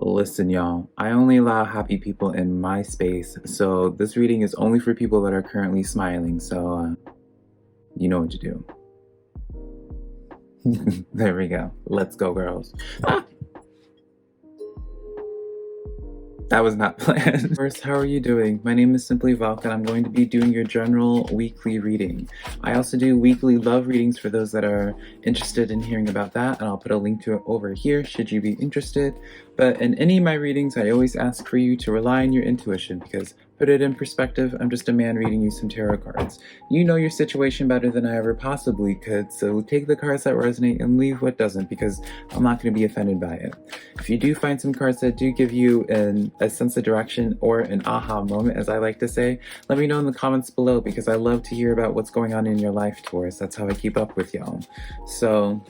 Listen, y'all, I only allow happy people in my space, so this reading is only for people that are currently smiling, so you know what to do. There we go. Let's go, girls. That was not planned. First, how are you doing? My name is SimplyVelca, and I'm going to be doing your general weekly reading. I also do weekly love readings for those that are interested in hearing about that, and I'll put a link to it over here should you be interested. But in any of my readings, I always ask for you to rely on your intuition because, put it in perspective, I'm just a man reading you some tarot cards. You know your situation better than I ever possibly could, so take the cards that resonate and leave what doesn't because I'm not going to be offended by it. If you do find some cards that do give you a sense of direction or an aha moment, as I like to say, let me know in the comments below because I love to hear about what's going on in your life, Taurus. That's how I keep up with y'all. So,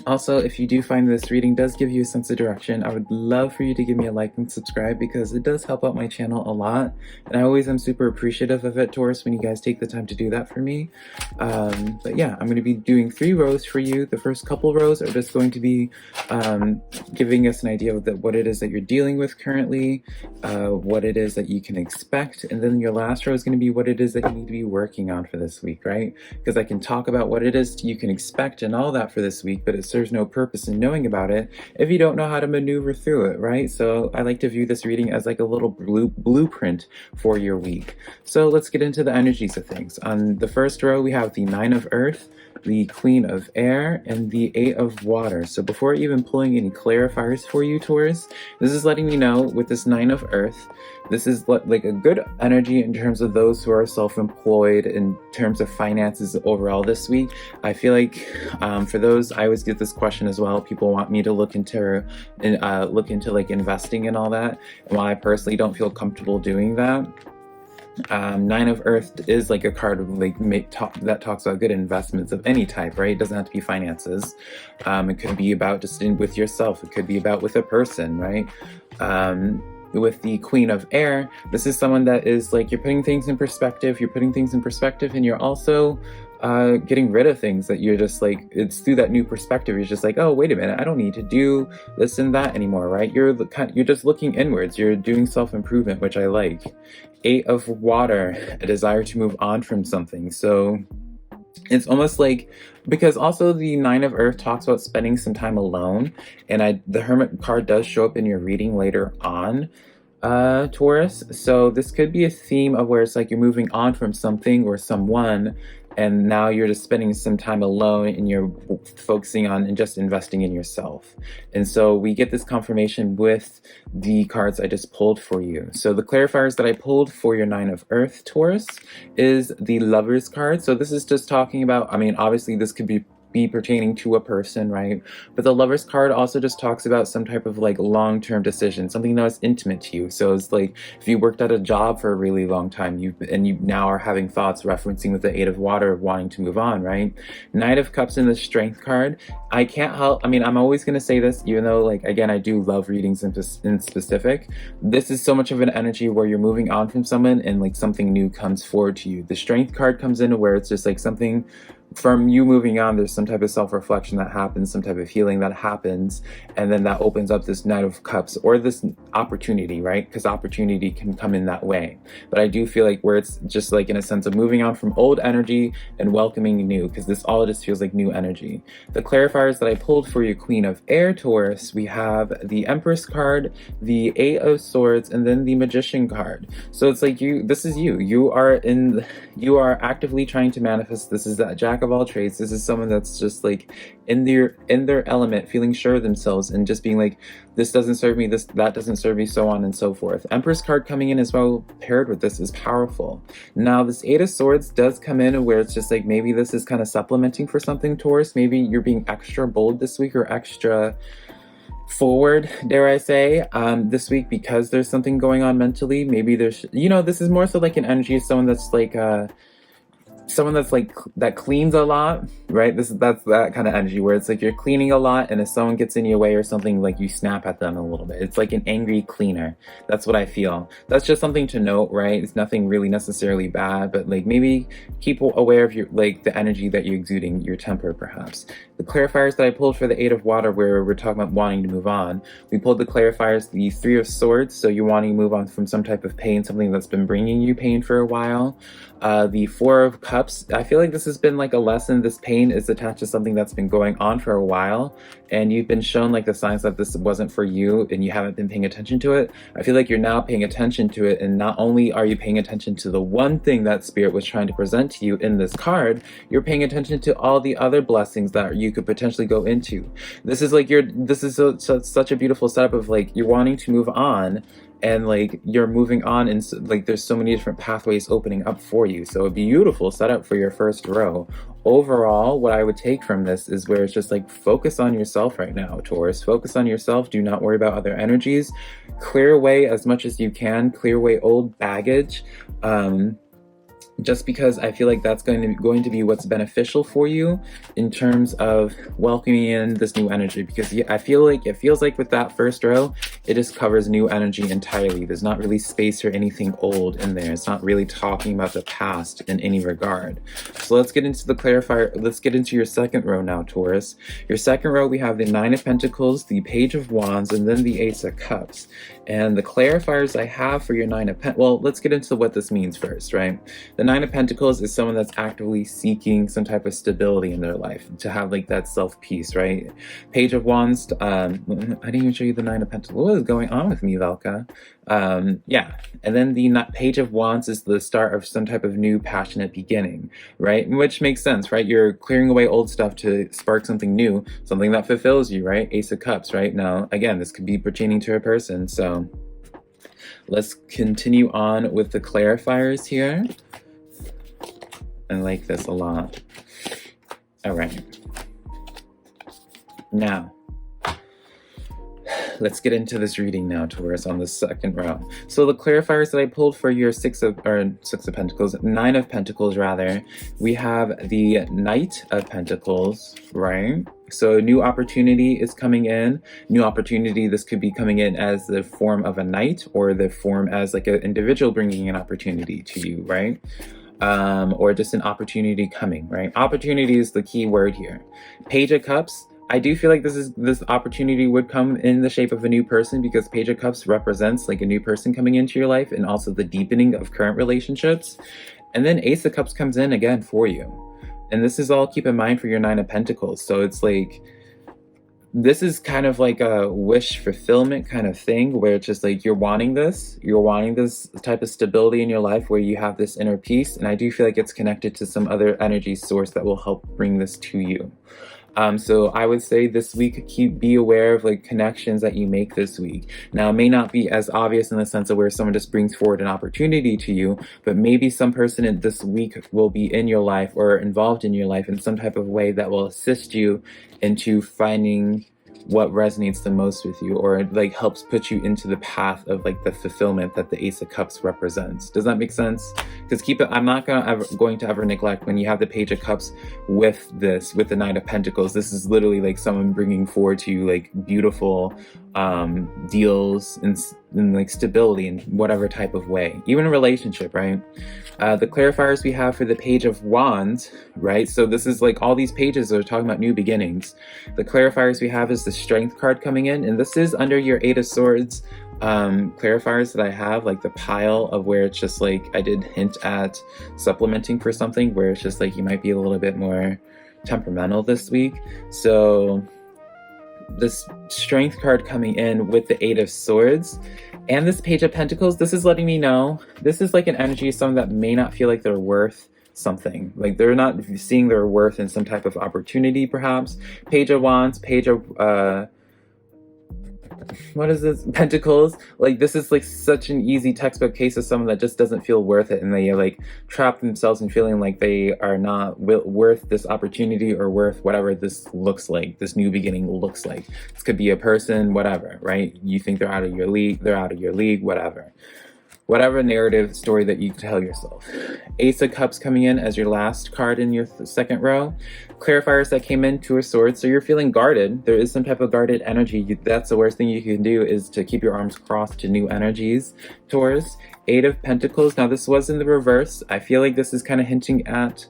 also, if you do find this reading does give you a sense of direction, I would love for you to give me a like and subscribe because it does help out my channel a lot. And I always am super appreciative of it, Taurus, when you guys take the time to do that for me. But yeah, I'm going to be doing 3 rows for you. The first couple rows are just going to be giving us an idea of what it is that you're dealing with currently, what it is that you can expect. And then your last row is going to be what it is that you need to be working on for this week, right? Because I can talk about what it is you can expect and all that for this week, but it serves no purpose in knowing about it if you don't know how to maneuver through it, right? So I like to view this reading as like a little blueprint for your week. So let's get into the energies of things. On the first row, we have the 9 of Earth, the Queen of Air, and the 8 of Water. So before even pulling any clarifiers for you, Taurus, this is letting me know with this 9 of Earth, this is like a good energy in terms of those who are self-employed, in terms of finances overall this week. I feel like for those, I always get this question as well. People want me to look into like investing and all that. And while I personally don't feel comfortable doing that, 9 of Earth is like a card of like that talks about good investments of any type, right? It doesn't have to be finances. It could be about just with yourself. It could be about with a person, right? With the Queen of Air, this is someone that is like, you're putting things in perspective. You're putting things in perspective, and you're also getting rid of things that you're just like, it's through that new perspective. You're just like, oh, wait a minute, I don't need to do this and that anymore, right? You're just looking inwards. You're doing self-improvement, which I like. 8 of Water, a desire to move on from something. So it's almost like, because also the 9 of Earth talks about spending some time alone, and the Hermit card does show up in your reading later on, Taurus. So this could be a theme of where it's like you're moving on from something or someone, and now you're just spending some time alone and you're focusing on and just investing in yourself. And so we get this confirmation with the cards I just pulled for you. So the clarifiers that I pulled for your 9 of Earth, Taurus, is the Lovers card. So this is just talking about, I mean, obviously this could be pertaining to a person, right? But the Lovers card also just talks about some type of like long-term decision, something that was intimate to you. So it's like if you worked at a job for a really long time, you now are having thoughts referencing with the 8 of Water of wanting to move on, right? Knight of Cups in the Strength card. I can't help, I mean, I'm always going to say this, even though, like, again, I do love readings in specific. This is so much of an energy where you're moving on from someone and like something new comes forward to you. The Strength card comes in where it's just like something from you moving on, there's some type of self-reflection that happens, some type of healing that happens, and then that opens up this Knight of Cups or this opportunity, right? Because opportunity can come in that way. But I do feel like where it's just like in a sense of moving on from old energy and welcoming new, because this all just feels like new energy. The clarifiers that I pulled for your Queen of Air, Taurus, we have the Empress card, the 8 of Swords, and then the Magician card. So it's like this is you. You are actively trying to manifest. This is that Jack of all trades. This is someone that's just like in their element, feeling sure of themselves and just being like, this doesn't serve me, that doesn't serve me, so on and so forth. Empress card coming in as well paired with this is powerful. Now this 8 of Swords does come in where it's just like maybe this is kind of supplementing for something, Taurus. Maybe you're being extra bold this week or extra forward, dare I say, this week because there's something going on mentally. Maybe there's, this is more so like an energy of someone that's like someone that's like that cleans a lot, right? That's that kind of energy where it's like you're cleaning a lot, and if someone gets in your way or something, like you snap at them a little bit. It's like an angry cleaner. That's what I feel. That's just something to note, right? It's nothing really necessarily bad, but like maybe keep aware of your like the energy that you're exuding, your temper perhaps. The clarifiers that I pulled for the Eight of Water, where we're talking about wanting to move on, we pulled the clarifiers, the Three of Swords, so you're wanting to move on from some type of pain, something that's been bringing you pain for a while. The Four of Cups, I feel like this has been like a lesson. This pain is attached to something that's been going on for a while, and you've been shown like the signs that this wasn't for you and you haven't been paying attention to it. I feel like you're now paying attention to it, and not only are you paying attention to the one thing that Spirit was trying to present to you in this card, you're paying attention to all the other blessings that you could potentially go into. This is like such a beautiful setup of like you're wanting to move on, and like you're moving on, and like there's so many different pathways opening up for you. So a beautiful setup for your first row. Overall, what I would take from this is where it's just like focus on yourself right now, Taurus. Focus on yourself. Do not worry about other energies. Clear away as much as you can. Clear away old baggage. Just because I feel like that's going to be what's beneficial for you in terms of welcoming in this new energy. Because I feel like it feels like with that first row, it just covers new energy entirely. There's not really space for anything old in there. It's not really talking about the past in any regard. So let's get into the clarifier. Let's get into your second row now, Taurus. Your second row, we have the Nine of Pentacles, the Page of Wands, and then the Ace of Cups. And the clarifiers I have for your Nine of Pentacles, well, let's get into what this means first, right? The Nine of Pentacles is someone that's actively seeking some type of stability in their life, to have like that self-peace, right? Page of Wands, I didn't even show you the Nine of Pentacles. What is going on with me, Velka? Yeah, and then the Page of Wands is the start of some type of new passionate beginning, right? Which makes sense, right? You're clearing away old stuff to spark something new, something that fulfills you, right? Ace of Cups, right? Now, again, this could be pertaining to a person, so let's continue on with the clarifiers here. I like this a lot. All right. Now, let's get into this reading now, Taurus, on the second row. So the clarifiers that I pulled for your Nine of Pentacles rather, we have the Knight of Pentacles, right? So a new opportunity is coming in. New opportunity, this could be coming in as the form of a knight, or the form as like an individual bringing an opportunity to you, right? Or just an opportunity coming, right? Opportunity is the key word here. Page of Cups, I do feel like this opportunity would come in the shape of a new person, because Page of Cups represents like a new person coming into your life, and also the deepening of current relationships. And then Ace of Cups comes in again for you. And this is all, keep in mind, for your Nine of Pentacles. So it's like, this is kind of like a wish fulfillment kind of thing, where it's just like you're wanting this type of stability in your life, where you have this inner peace. And I do feel like it's connected to some other energy source that will help bring this to you. So I would say this week, be aware of like connections that you make this week. Now, it may not be as obvious in the sense of where someone just brings forward an opportunity to you, but maybe some person in this week will be in your life or involved in your life in some type of way that will assist you into finding what resonates the most with you, or like helps put you into the path of like the fulfillment that the Ace of Cups represents. Does that make sense? Because I'm not going to ever neglect when you have the Page of Cups with the Nine of Pentacles. This is literally like someone bringing forward to you like beautiful deals and like stability in whatever type of way, even a relationship, right? The clarifiers we have for the Page of Wands, right? So this is like all these pages are talking about new beginnings. The clarifiers we have is the Strength card coming in, and this is under your Eight of Swords clarifiers that I have, like the pile of where it's just like I did hint at supplementing for something, where it's just like you might be a little bit more temperamental this week. So this Strength card coming in with the Eight of Swords and this Page of Pentacles, this is letting me know this is like an energy of someone that may not feel like they're worth something, like they're not seeing their worth in some type of opportunity, perhaps. Page of Wands, Page of what is this? Pentacles. Like this is like such an easy textbook case of someone that just doesn't feel worth it, and they like trap themselves in feeling like they are not worth this opportunity, or worth whatever this looks like, this new beginning looks like. This could be a person, whatever, right? You think they're out of your league, whatever. whatever narrative story that you tell yourself. Ace of Cups coming in as your last card in your second row. Clarifiers that came in, Two of Swords. So you're feeling guarded. There is some type of guarded energy. That's the worst thing you can do, is to keep your arms crossed to new energies, Taurus. Eight of Pentacles. Now this was in the reverse. I feel like this is kind of hinting at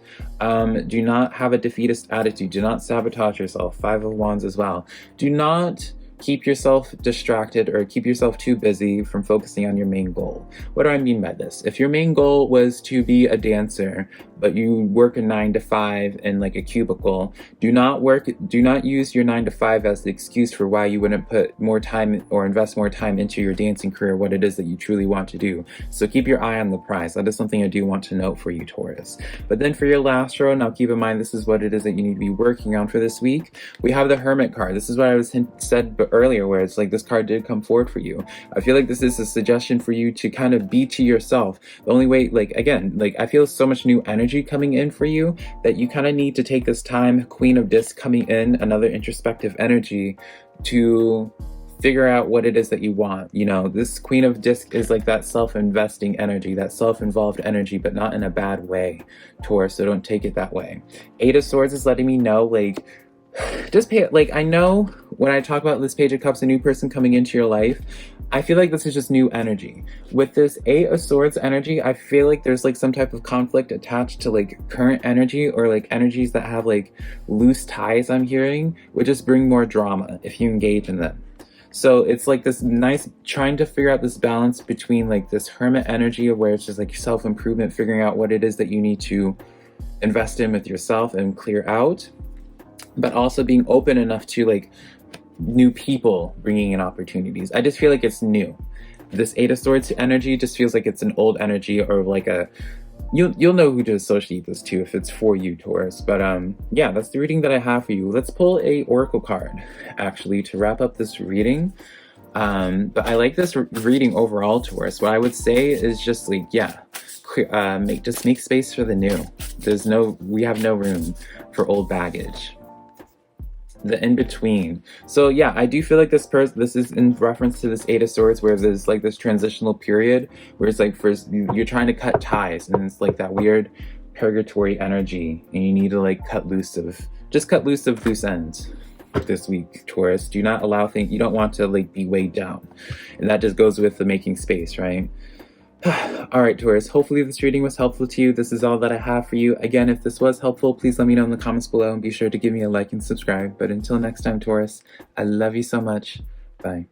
do not have a defeatist attitude. Do not sabotage yourself. Five of Wands as well. Do not keep yourself distracted or keep yourself too busy from focusing on your main goal. What do I mean by this? If your main goal was to be a dancer, but you work a 9 to 5 in like a cubicle, do not use your 9 to 5 as the excuse for why you wouldn't put more time or invest more time into your dancing career, what it is that you truly want to do. So keep your eye on the prize. That is something I do want to note for you, Taurus. But then for your last row, now keep in mind this is what it is that you need to be working on for this week. We have the Hermit card. This is what I was said earlier, where it's like this card did come forward for you. I feel like this is a suggestion for you to kind of be to yourself. The only way, like, again, like I feel so much new energy coming in for you that you kind of need to take this time. Queen of Discs coming in, another introspective energy, to figure out what it is that you want. You know, this Queen of Discs is like that self-investing energy, that self-involved energy, but not in a bad way, Taurus, so don't take it that way. Eight of Swords is letting me know, like, just pay, like, I know when I talk about this Page of Cups, a new person coming into your life, I feel like this is just new energy. With this Eight of Swords energy, I feel like there's like some type of conflict attached to like current energy, or like energies that have like loose ties, I'm hearing, would just bring more drama if you engage in them. So it's like this nice, trying to figure out this balance between like this Hermit energy of where it's just like self-improvement, figuring out what it is that you need to invest in with yourself and clear out, but also being open enough to like new people bringing in opportunities. I just feel like it's new. This Eight of Swords energy just feels like it's an old energy, or like a, you'll know who to associate this to if it's for you, Taurus. But yeah, that's the reading that I have for you. Let's pull a oracle card actually to wrap up this reading. But I like this reading overall, Taurus. What I would say is just like, yeah, just make space for the new. We have no room for old baggage. The in-between. So yeah, I do feel like this is in reference to this Eight of Swords, where there's like this transitional period where it's like first you're trying to cut ties, and it's like that weird purgatory energy, and you need to like cut loose of loose ends this week, Taurus. Do not allow things, you don't want to like be weighed down, and that just goes with the making space, right? All right, Taurus, hopefully this reading was helpful to you. This is all that I have for you. Again, if this was helpful, please let me know in the comments below, and be sure to give me a like and subscribe. But until next time, Taurus, I love you so much. Bye.